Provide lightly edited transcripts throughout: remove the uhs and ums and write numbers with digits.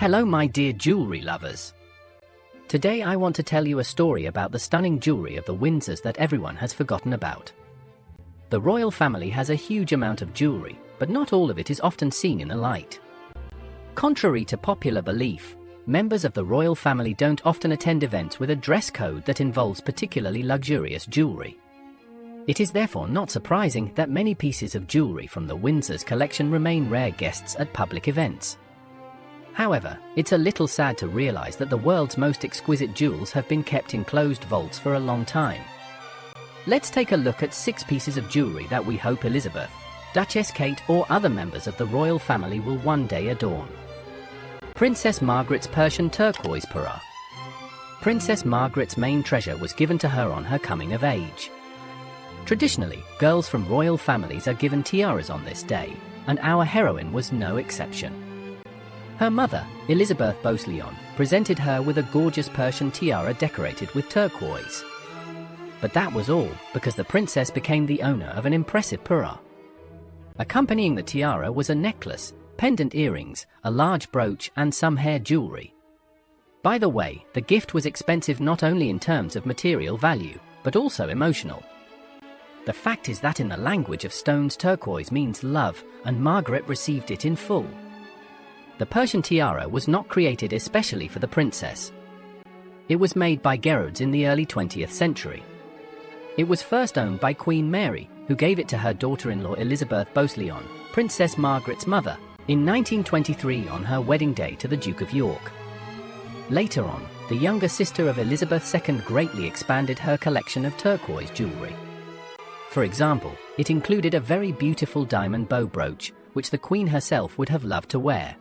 Hello my dear jewelry lovers. Today I want to tell you a story about the stunning jewelry of the Windsors that everyone has forgotten about. The royal family has a huge amount of jewelry, but not all of it is often seen in the light. Contrary to popular belief, members of the royal family don't often attend events with a dress code that involves particularly luxurious jewelry. It is therefore not surprising that many pieces of jewelry from the Windsors collection remain rare guests at public events. However, it's a little sad to realize that the world's most exquisite jewels have been kept in closed vaults for a long time. Let's take a look at 6 pieces of jewelry that we hope Elizabeth, Duchess Kate or other members of the royal family will one day adorn. Princess Margaret's Persian turquoise tiara. Princess Margaret's main treasure was given to her on her coming of age. Traditionally, girls from royal families are given tiaras on this day, and our heroine was no exception. Her mother, Elizabeth Beausoleil, presented her with a gorgeous Persian tiara decorated with turquoise. But that was all, because the princess became the owner of an impressive tiara. Accompanying the tiara was a necklace, pendant earrings, a large brooch and some hair jewelry. By the way, the gift was expensive not only in terms of material value, but also emotional. The fact is that in the language of stones turquoise means love, and Margaret received it in full. The Persian tiara was not created especially for the princess. It was made by Gerards in the early 20th century. It was first owned by Queen Mary, who gave it to her daughter-in-law Elizabeth Beausoleil, Princess Margaret's mother, in 1923 on her wedding day to the Duke of York. Later on, the younger sister of Elizabeth II greatly expanded her collection of turquoise jewelry. For example, it included a very beautiful diamond bow brooch, which the Queen herself would have loved to wear.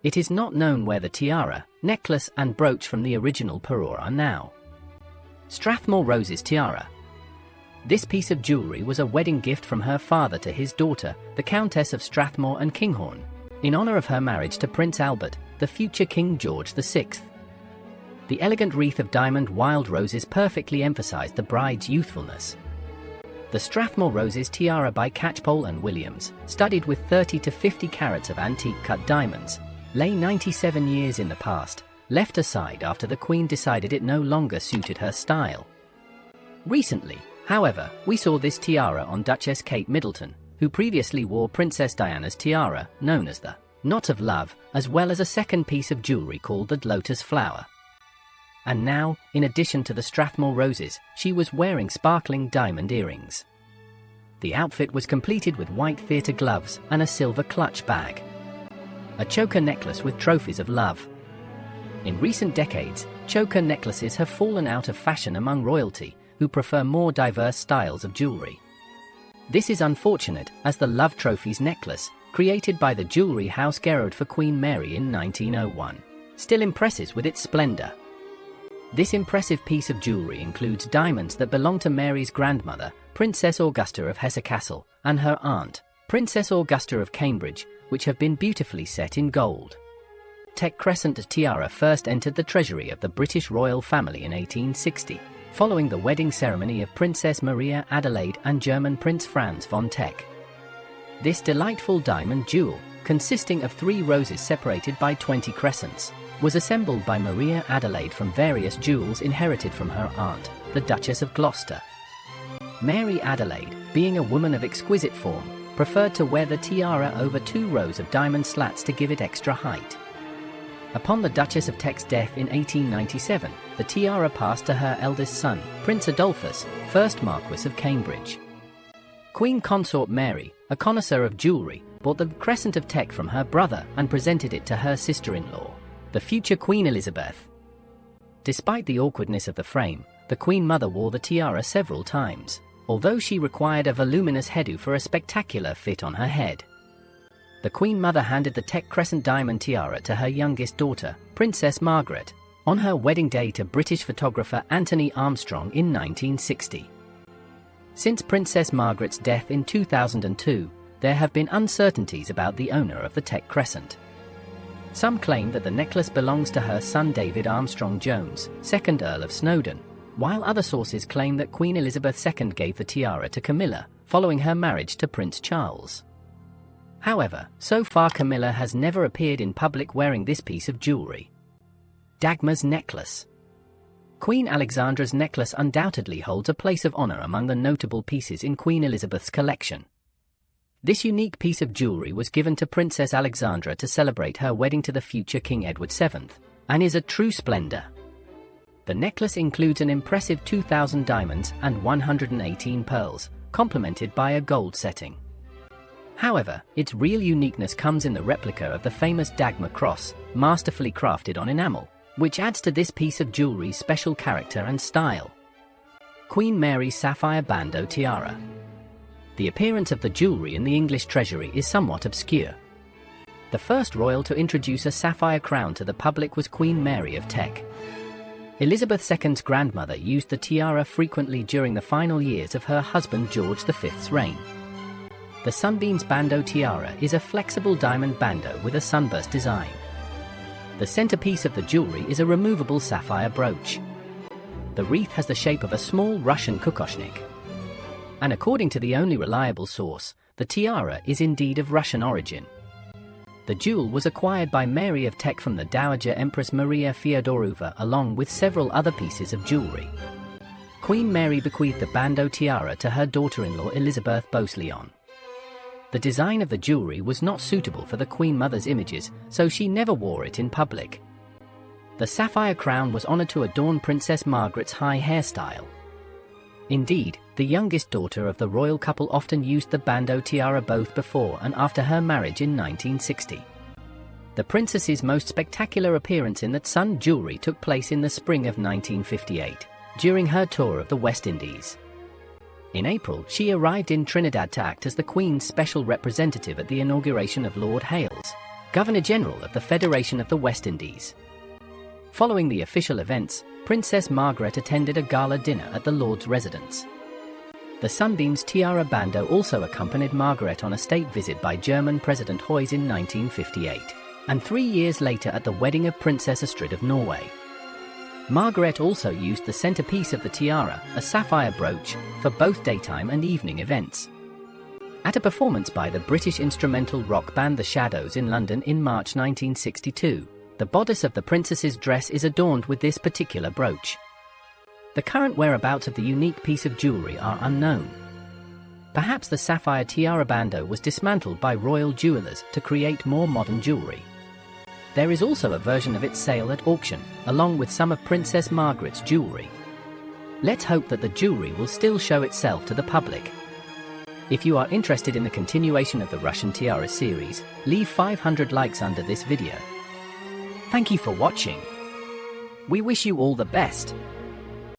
It is not known where the tiara, necklace and brooch from the original tiara are now. Strathmore Rose's tiara. This piece of jewelry was a wedding gift from her father to his daughter, the Countess of Strathmore and Kinghorn, in honor of her marriage to Prince Albert, the future King George VI. The elegant wreath of diamond wild roses perfectly emphasized the bride's youthfulness. The Strathmore Rose's tiara by Catchpole and Williams, studded with 30 to 50 carats of antique cut diamonds, lay 97 years in the past, left aside after the Queen decided it no longer suited her style. Recently, however, we saw this tiara on Duchess Kate Middleton, who previously wore Princess Diana's tiara, known as the Knot of Love, as well as a second piece of jewelry called the Lotus Flower. And now, in addition to the Strathmore Roses, she was wearing sparkling diamond earrings. The outfit was completed with white theatre gloves and a silver clutch bag. A choker necklace with trophies of love. In recent decades, choker necklaces have fallen out of fashion among royalty, who prefer more diverse styles of jewelry. This is unfortunate, as the Love Trophies necklace, created by the jewelry house Gerard for Queen Mary in 1901, still impresses with its splendor. This impressive piece of jewelry includes diamonds that belong to Mary's grandmother, Princess Augusta of Hesse-Kassel, and her aunt, Princess Augusta of Cambridge, which have been beautifully set in gold. Tech Crescent tiara first entered the treasury of the British royal family in 1860, following the wedding ceremony of Princess Maria Adelaide and German Prince Franz von Teck. This delightful diamond jewel, consisting of 3 roses separated by 20 crescents, was assembled by Maria Adelaide from various jewels inherited from her aunt, the Duchess of Gloucester. Mary Adelaide, being a woman of exquisite form, preferred to wear the tiara over 2 rows of diamond slats to give it extra height. Upon the Duchess of Teck's death in 1897, the tiara passed to her eldest son, Prince Adolphus, 1st Marquis of Cambridge. Queen Consort Mary, a connoisseur of jewelry, bought the crescent of Teck from her brother and presented it to her sister-in-law, the future Queen Elizabeth. Despite the awkwardness of the frame, the Queen Mother wore the tiara several times, although she required a voluminous hairdo for a spectacular fit on her head. The Queen Mother handed the Teck Crescent diamond tiara to her youngest daughter, Princess Margaret, on her wedding day to British photographer Anthony Armstrong in 1960. Since Princess Margaret's death in 2002, there have been uncertainties about the owner of the Teck Crescent. Some claim that the necklace belongs to her son David Armstrong Jones, 2nd Earl of Snowdon, while other sources claim that Queen Elizabeth II gave the tiara to Camilla, following her marriage to Prince Charles. However, so far Camilla has never appeared in public wearing this piece of jewelry. Dagmar's necklace. Queen Alexandra's necklace undoubtedly holds a place of honor among the notable pieces in Queen Elizabeth's collection. This unique piece of jewelry was given to Princess Alexandra to celebrate her wedding to the future King Edward VII, and is a true splendor. The necklace includes an impressive 2,000 diamonds and 118 pearls, complemented by a gold setting. However, its real uniqueness comes in the replica of the famous Dagmar cross, masterfully crafted on enamel, which adds to this piece of jewelry's special character and style. Queen Mary's sapphire bandeau tiara. The appearance of the jewelry in the English treasury is somewhat obscure. The first royal to introduce a sapphire crown to the public was Queen Mary of Teck. Elizabeth II's grandmother used the tiara frequently during the final years of her husband George V's reign. The Sunbeam's bandeau tiara is a flexible diamond bandeau with a sunburst design. The centerpiece of the jewelry is a removable sapphire brooch. The wreath has the shape of a small Russian kokoshnik. And according to the only reliable source, the tiara is indeed of Russian origin. The jewel was acquired by Mary of Teck from the Dowager Empress Maria Feodorovna along with several other pieces of jewelry. Queen Mary bequeathed the bandeau tiara to her daughter-in-law Elizabeth Beausoleil. The design of the jewelry was not suitable for the Queen Mother's images, so she never wore it in public. The sapphire crown was honored to adorn Princess Margaret's high hairstyle. Indeed, the youngest daughter of the royal couple often used the bandeau tiara both before and after her marriage in 1960. The princess's most spectacular appearance in that sun jewelry took place in the spring of 1958, during her tour of the West Indies. In April, she arrived in Trinidad to act as the Queen's special representative at the inauguration of Lord Hales, Governor-General of the Federation of the West Indies. Following the official events, Princess Margaret attended a gala dinner at the Lord's residence. The Sunbeam's tiara bandeau also accompanied Margaret on a state visit by German President Heuss in 1958, and 3 years later at the wedding of Princess Astrid of Norway. Margaret also used the centerpiece of the tiara, a sapphire brooch, for both daytime and evening events. At a performance by the British instrumental rock band The Shadows in London in March 1962, the bodice of the princess's dress is adorned with this particular brooch. The current whereabouts of the unique piece of jewelry are unknown. Perhaps the sapphire tiara bandeau was dismantled by royal jewelers to create more modern jewelry. There is also a version of its sale at auction, along with some of Princess Margaret's jewelry. Let's hope that the jewelry will still show itself to the public. If you are interested in the continuation of the Russian tiara series, leave 500 likes under this video. Thank you for watching. We wish you all the best.